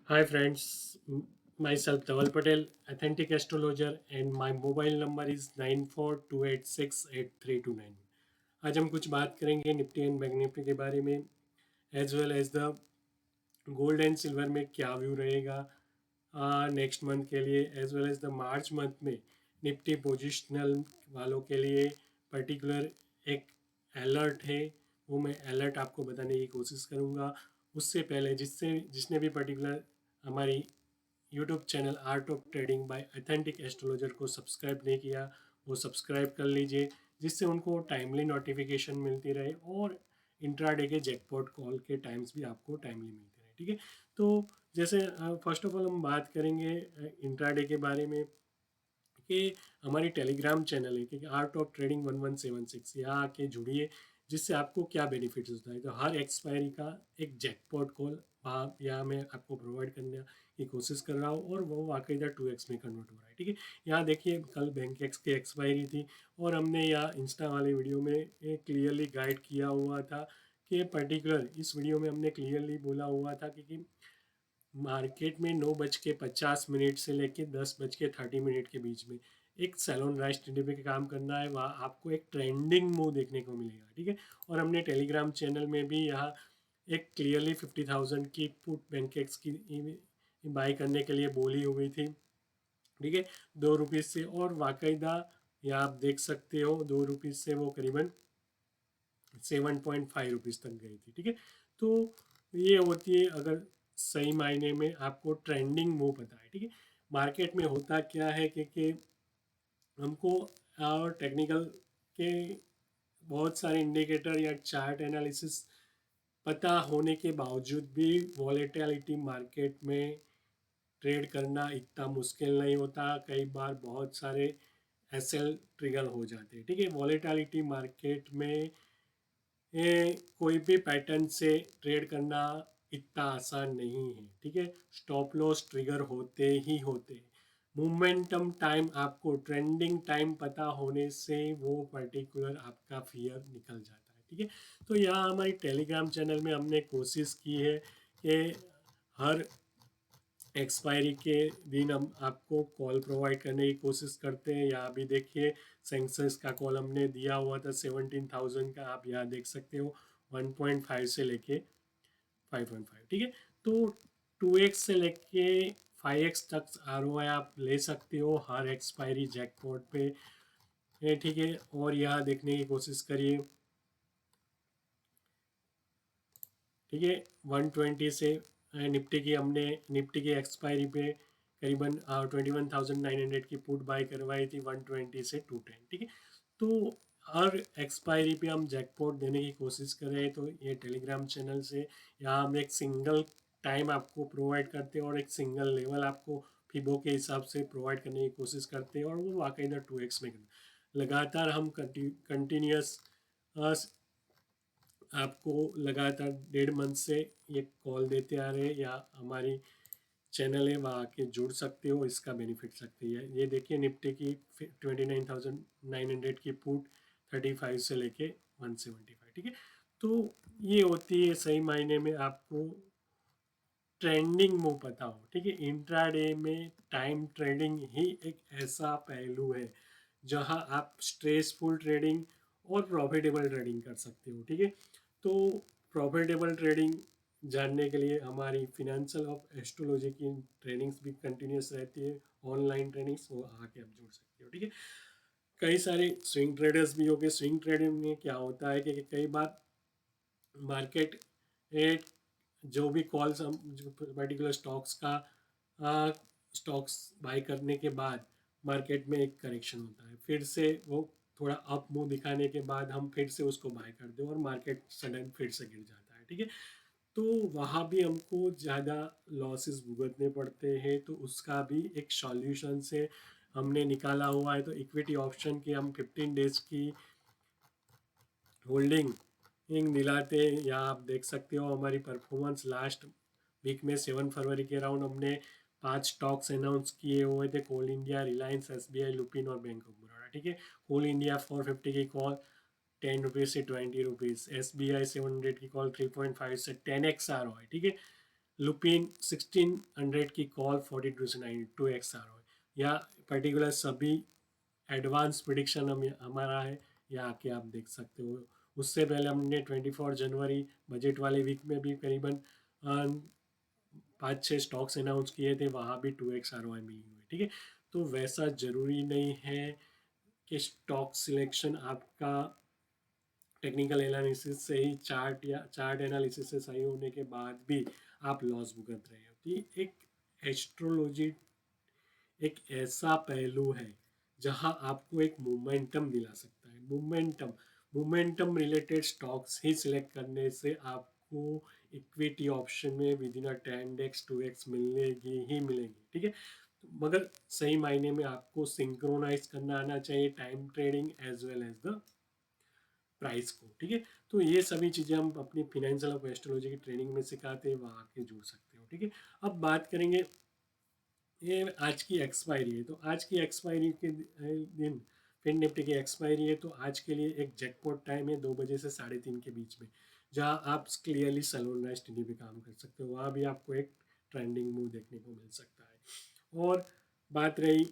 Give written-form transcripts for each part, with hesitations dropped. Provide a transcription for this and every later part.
Hi friends, myself Dhaval Patel, authentic astrologer, and my mobile number is 94286832 9। आज हम कुछ बात करेंगे निफ्टी एंड बैंक निफ्टी के बारे में, as well as the gold and silver में क्या व्यू रहेगा नेक्स्ट मंथ के लिए, as well as the March month में निफ्टी पोजिशनल वालों के लिए पर्टिकुलर एक अलर्ट है, वो मैं अलर्ट आपको बताने की कोशिश करूँगा। उससे पहले जिसने भी पर्टिकुलर हमारी YouTube channel art of trading bye authentic astrologer को सब्सक्राइब नहीं किया, वो सब्सक्राइब कर लीजिए, जिससे उनको टाइमली नोटिफिकेशन मिलती रहे और इंट्राडे के जैकपॉट कॉल के टाइम्स भी आपको टाइमली मिलते रहे। ठीक है, तो जैसे फर्स्ट ऑफ ऑल हम बात करेंगे इंट्राडे के बारे में कि हमारी टेलीग्राम चैनल है कि आर्ट ऑफ ट्रेडिंग 1176, यहाँ आके जुड़िए, जिससे आपको क्या बेनिफिट्स होता है। तो हर एक्सपायरी का एक जैकपॉट कॉल वहाँ यहाँ मैं आपको प्रोवाइड करने की कोशिश कर रहा हूँ और वो वाकईदा 2x में कन्वर्ट हो रहा है। ठीक है, यहाँ देखिए कल बैंक एक्स की एक्सपायरी थी और हमने यहाँ इंस्टा वाले वीडियो में एक क्लियरली गाइड किया हुआ था कि पर्टिकुलर इस वीडियो में हमने क्लियरली बोला हुआ था कि मार्केट में 9:50 से लेके 10:30 के बीच में एक सैलून राइज ट्रेडिंग पे काम करना है, वहाँ आपको एक ट्रेंडिंग मूव देखने को मिलेगा। ठीक है, और हमने टेलीग्राम चैनल में भी यहाँ एक क्लियरली 50,000 की पुट बैंकेक्स की बाई करने के लिए बोली हुई थी। ठीक है, 2 रुपीज़ से, और वाकईदा यहाँ आप देख सकते हो 2 रुपीज़ से वो करीबन 7.5 रुपीज़ तक गई थी। ठीक है, तो ये होती है अगर सही मायने में आपको ट्रेंडिंग मूव पता है। ठीक है, मार्केट में होता क्या है कि हमको और टेक्निकल के बहुत सारे इंडिकेटर या चार्ट एनालिसिस पता होने के बावजूद भी वॉलेटिलिटी मार्केट में ट्रेड करना इतना मुश्किल नहीं होता। कई बार बहुत सारे एसएल ट्रिगर हो जाते हैं। ठीक है, वॉलेटिलिटी मार्केट में ये कोई भी पैटर्न से ट्रेड करना इतना आसान नहीं है। ठीक है, स्टॉप लॉस ट्रिगर होते ही होते हैं। मोमेंटम टाइम, आपको ट्रेंडिंग टाइम पता होने से वो पर्टिकुलर आपका फियर निकल जाता है। ठीक है, तो यहाँ हमारी टेलीग्राम चैनल में हमने कोशिश की है कि हर एक्सपायरी के दिन हम आपको कॉल प्रोवाइड करने की कोशिश करते हैं। यहाँ भी देखिए सेंसेक्स का कॉल हमने दिया हुआ था 17,000 का, आप यहाँ देख सकते हो 1.5 से लेके 5.5। ठीक है, तो 2x से लेके 5x तक ROI आप ले सकते हो हर एक्सपायरी जैकपॉट पे। ठीक है, और यहाँ देखने की कोशिश करिए। ठीक है, 120 से निफ्टी की हमने निफ्टी की एक्सपायरी पे करीबन 21,900 की पुट बाय करवाई थी 120 से 210। ठीक है, तो हर एक्सपायरी पे हम जैकपॉट देने की कोशिश कर रहे हैं। तो ये टेलीग्राम चैनल से यहाँ हम एक सिंगल टाइम आपको प्रोवाइड करते हैं और एक सिंगल लेवल आपको फिबो के हिसाब से प्रोवाइड करने की कोशिश करते हैं, और वो वाकईदा 2x में लगातार हम कंटिन्यूस आपको लगातार 1.5 मंथ से ये कॉल देते आ रहे हैं, या हमारी चैनल है वहाँ आके जुड़ सकते हो, इसका बेनिफिट सकते हैं। ये देखिए निफ्टी की 29,900 की पुट 35 से लेके 175। ठीक है, तो ये होती है सही मायने में आपको ट्रेंडिंग मूव पता हो। ठीक है, इंट्राडे में टाइम ट्रेडिंग ही एक ऐसा पहलू है जहां आप स्ट्रेसफुल ट्रेडिंग और प्रॉफिटेबल ट्रेडिंग कर सकते हो। ठीक है, तो प्रॉफिटेबल ट्रेडिंग जानने के लिए हमारी फिनेंशियल ऑफ एस्ट्रोलॉजी की ट्रेनिंग्स भी कंटिन्यूस रहती है, ऑनलाइन ट्रेनिंग्स, वो आके आप जुड़ सकते हो। ठीक है, कई सारे स्विंग ट्रेडर्स भी हो गए। स्विंग ट्रेडिंग में क्या होता है कि कई बार मार्केट एक जो भी कॉल्स हम जो पर्टिकुलर स्टॉक्स का स्टॉक्स बाय करने के बाद मार्केट में एक करेक्शन होता है, फिर से वो थोड़ा अप मूव दिखाने के बाद हम फिर से उसको बाय करते हैं और मार्केट सडन फिर से गिर जाता है। ठीक है, तो वहाँ भी हमको ज़्यादा लॉसेस भुगतने पड़ते हैं, तो उसका भी एक सॉल्यूशन से हमने निकाला हुआ है। तो इक्विटी ऑप्शन की हम 15 डेज की होल्डिंग दिलाते हैं। यहाँ आप देख सकते हो हमारी परफॉर्मेंस लास्ट वीक में 7 फरवरी के अराउंड हमने 5 स्टॉक्स अनाउंस किए हुए थे, कोल इंडिया, रिलायंस, SBI, लुपिन और बैंक ऑफ बड़ौदा। ठीक है, कोल इंडिया 450 की कॉल 10 रुपीज़ से 20 रुपीज़, SBI 700 की कॉल 3.5 से 10x ROI। ठीक है, लुपिन 1600 की कॉल 42 से 92x आ रहा है, या पर्टिकुलर सभी एडवांस प्रिडिक्शन हम हमारा है, यहाँ आके आप देख सकते हो। उससे पहले हमने 24 जनवरी बजट वाले वीक में भी करीबन 5-6 स्टॉक्स अनाउंस किए थे, वहाँ भी 2x ROI मिली हुई है, ठीक है। तो वैसा ज़रूरी नहीं है कि स्टॉक सिलेक्शन आपका टेक्निकल एनालिसिस से ही, चार्ट एनालिसिस से सही होने के बाद भी आप लॉस भुगत रहे हो। तो एक एस्ट्रोलॉजी एक ऐसा पहलू है जहां आपको एक मोमेंटम दिला सकता है। मोमेंटम रिलेटेड स्टॉक्स ही सिलेक्ट करने से आपको इक्विटी ऑप्शन में विद इन 10x 2x मिलेगी ही मिलेगी, ठीक है। मगर सही मायने में आपको सिंक्रोनाइज करना आना चाहिए time trading as well as the price को, ठीक है। तो ये सभी चीज़ें हम अपनी फिनेंशियल और एस्ट्रोलॉजी की ट्रेनिंग में सिखाते हैं, वहाँ आके जुड़ सकते हो, ठीक है। अब बात करेंगे, ये आज की एक्सपायरी है, तो आज की एक्सपायरी के दिन फिन निफ्टी की एक्सपायरी है, तो आज के लिए एक जैकपॉट टाइम है 2 बजे से 3:30 के बीच में, जहां आप क्लियरली सलोनराइज टीडी पे काम कर सकते हो, वहाँ भी आपको एक ट्रेंडिंग मूव देखने को मिल सकता है। और बात रही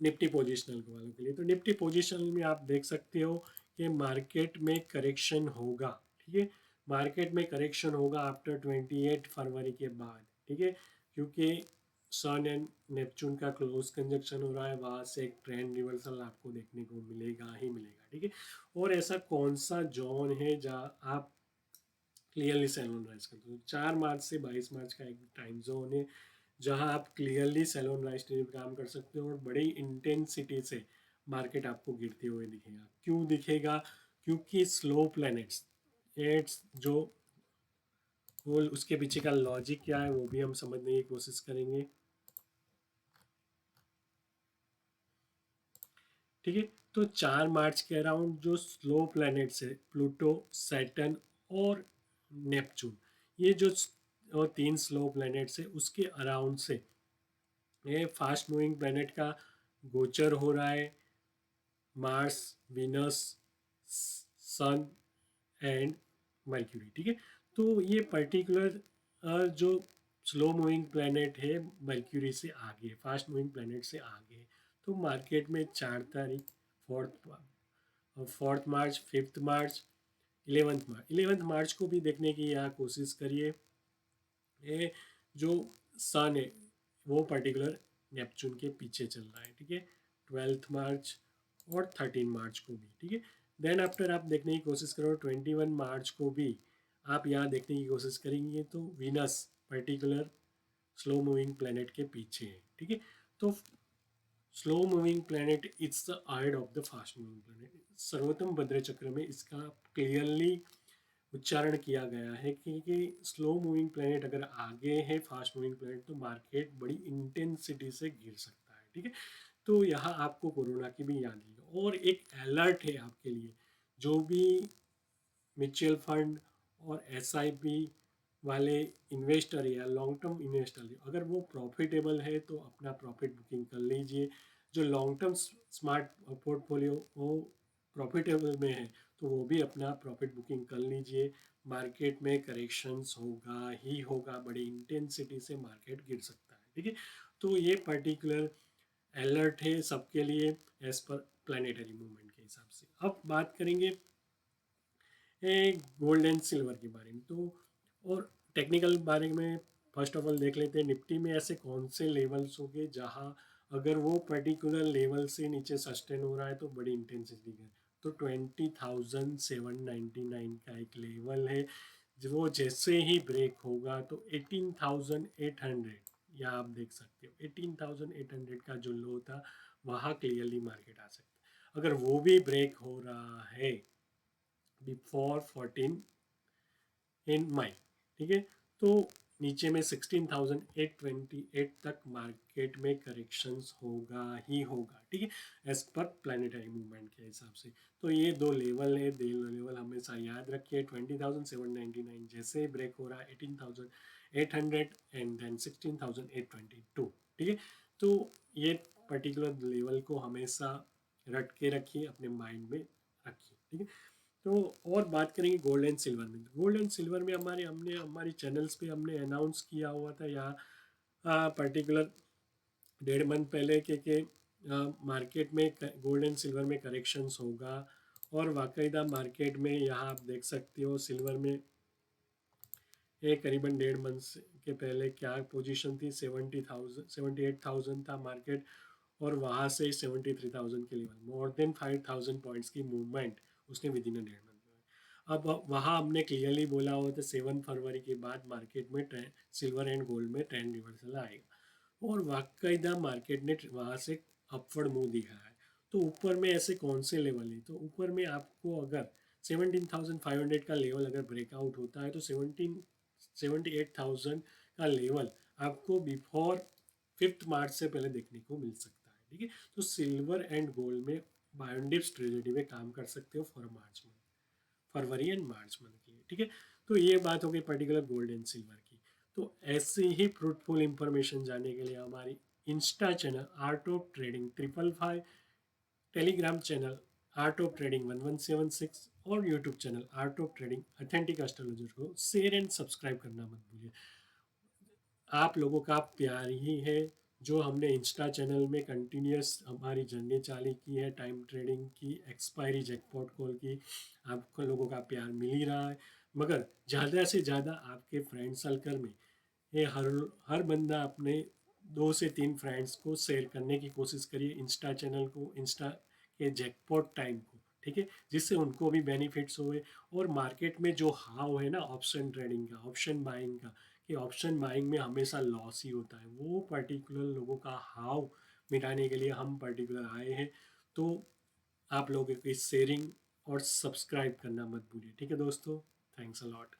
निफ्टी पोजिशनल वालों के लिए, तो निफ्टी पोजिशनल में आप देख सकते हो कि मार्केट में करेक्शन होगा, ठीक है। मार्केट में करेक्शन होगा आफ्टर 28 फरवरी के बाद, ठीक है, क्योंकि सन एंड नेपच्यून का क्लोज कंजक्शन हो रहा है, वहाँ से एक ट्रेंड रिवर्सल आपको देखने को मिलेगा ही मिलेगा, ठीक है। और ऐसा कौन सा जोन है जहाँ आप क्लियरली सेलोनराइज करते हो? 4 मार्च से 22 मार्च का एक टाइम जोन है जहां आप क्लियरली सेलोनराइज काम कर सकते हो, और बड़ी इंटेंसिटी से मार्केट आपको गिरते हुए दिखेगा। क्यों दिखेगा? क्योंकि स्लो प्लैनेट्स एट्स जो वो, उसके पीछे का लॉजिक क्या है वो भी हम समझने की कोशिश करेंगे, ठीक है। तो 4 मार्च के अराउंड जो स्लो प्लैनेट्स है, प्लूटो, सैटर्न और नेपच्यून, ये जो 3 स्लो प्लैनेट्स है उसके अराउंड से ये फास्ट मूविंग प्लैनेट का गोचर हो रहा है, Mars, Venus, sun and Mercury, ठीक है। तो ये पर्टिकुलर जो स्लो मूविंग प्लैनेट है मर्क्यूरी से आगे, फास्ट मूविंग प्लैनेट से आगे, तो मार्केट में 4 तारीख, फोर्थ फोर्थ मार्च, 5 मार्च, 11 मार्च को भी देखने की यहाँ कोशिश करिए। ये जो सन है वो पर्टिकुलर नेपच्यून के पीछे चल रहा है, ठीक है, 12 मार्च और 13 मार्च को भी, ठीक है। देन आफ्टर आप देखने की कोशिश करो 21 मार्च को भी, आप यहाँ देखने की कोशिश करेंगे तो Venus particular slow moving planet के पीछे है, ठीक है। तो slow moving planet it's the ahead of the fast moving planet, सर्वोत्तम भद्र चक्र में इसका क्लियरली उच्चारण किया गया है कि स्लो मूविंग प्लैनेट अगर आगे है फास्ट मूविंग प्लैनेट तो मार्केट बड़ी इंटेंसिटी से गिर सकता है, ठीक है। तो यहाँ आपको कोरोना की भी याद है, और एक अलर्ट है आपके लिए, जो भी म्यूचुअल फंड और एसआईपी वाले इन्वेस्टर या लॉन्ग टर्म इन्वेस्टर है, अगर वो प्रॉफिटेबल है तो अपना प्रॉफिट बुकिंग कर लीजिए। जो लॉन्ग टर्म स्मार्ट पोर्टफोलियो वो प्रॉफिटेबल में है तो वो भी अपना प्रॉफिट बुकिंग कर लीजिए। मार्केट में करेक्शंस होगा ही होगा, बड़ी इंटेंसिटी से मार्केट गिर सकता है, ठीक है। तो ये पर्टिकुलर अलर्ट है सबके लिए एज पर प्लानिटरी मूवमेंट के हिसाब से। अब बात करेंगे गोल्ड एंड सिल्वर के बारे में, तो और टेक्निकल बारे में फर्स्ट ऑफ ऑल देख लेते हैं निफ्टी में ऐसे कौन से लेवल्स होंगे जहां अगर वो पर्टिकुलर लेवल से नीचे सस्टेन हो रहा है तो बड़ी इंटेंसिटी है। तो 20,799 का एक लेवल है, जो वो जैसे ही ब्रेक होगा तो 18,800, या आप देख सकते हो 18,800 का जो लो था वहाँ क्लियरली मार्केट आ सकता है। अगर वो भी ब्रेक हो रहा है बिफोर 14 ठीक है, तो नीचे में 16,828 तक मार्केट में करेक्शंस होगा ही होगा, ठीक है, एज पर प्लानिटरी मूवमेंट के हिसाब से। तो ये दो लेवल है, दो लेवल हमेशा याद रखिए। 20,799 जैसे ब्रेक हो रहा है 18,800 एंड देन 16,822, ठीक है। तो ये पर्टिकुलर लेवल को हमेशा रट के रखिए, अपने माइंड में रखिए, ठीक है। तो और बात करेंगे गोल्ड एंड सिल्वर में। गोल्ड एंड सिल्वर में हमने हमारी चैनल्स पे हमने अनाउंस किया हुआ था यहाँ पर्टिकुलर 1.5 मंथ पहले के मार्केट में गोल्ड एंड सिल्वर में करेक्शंस होगा। और वाकायदा मार्केट में यहाँ आप देख सकते हो सिल्वर में ये करीबन 1.5 मंथ के पहले क्या पोजीशन थी, 78,000 था मार्केट। और वहाँ से 73,000 के लेवल, मोर देन 5,000 पॉइंट्स की मूवमेंट उसने विद इन 1.5 मंथ में। अब वहाँ हमने क्लियरली बोला हुआ था 7 फरवरी के बाद मार्केट में ट्रेंड सिल्वर एंड गोल्ड में ट्रेंड रिवर्सल आएगा। और वाकईदा मार्केट ने वहाँ से अपवर्ड मूव दिखाया है। तो ऊपर में ऐसे कौन से लेवल है, तो ऊपर में आपको अगर 17,500 का लेवल अगर ब्रेकआउट होता है तो 78,000 का लेवल आपको बिफोर 5 मार्च से पहले देखने को मिल सकता है। ठीक है, तो सिल्वर एंड गोल्ड में बायोडिप्स ट्रेजेडी में काम कर सकते हो for March month, February and March month के लिए। ठीक है, तो ये बात हो गई पर्टिकुलर गोल्ड एंड सिल्वर की। तो ऐसे ही फ्रूटफुल इंफॉर्मेशन जानने के लिए हमारी Insta channel art of trading 555, Telegram channel art of trading 1176 और YouTube channel art of trading authentic astrologer को शेयर एंड सब्सक्राइब करना मत भूलिए। आप लोगों का प्यार ही है जो हमने इंस्टा चैनल में कंटिन्यूस हमारी जर्नी चालू की है, टाइम ट्रेडिंग की, एक्सपायरी जैकपॉट कॉल की। आपको लोगों का प्यार मिल ही रहा है, मगर ज़्यादा से ज़्यादा आपके फ्रेंड सर्कल में ये हर बंदा अपने 2 से 3 फ्रेंड्स को शेयर करने की कोशिश करिए इंस्टा चैनल को, इंस्टा के जैकपॉट टाइम को। ठीक है, जिससे उनको भी बेनिफिट्स हुए। और मार्केट में जो हाव है ना ऑप्शन ट्रेडिंग का, ऑप्शन बाइंग का, कि ऑप्शन बाइंग में हमेशा लॉस ही होता है, वो पर्टिकुलर लोगों का हाव मिटाने के लिए हम पर्टिकुलर आए हैं। तो आप लोगों की शेयरिंग और सब्सक्राइब करना मत भूलिए। ठीक है दोस्तों, थैंक्स अ लॉट।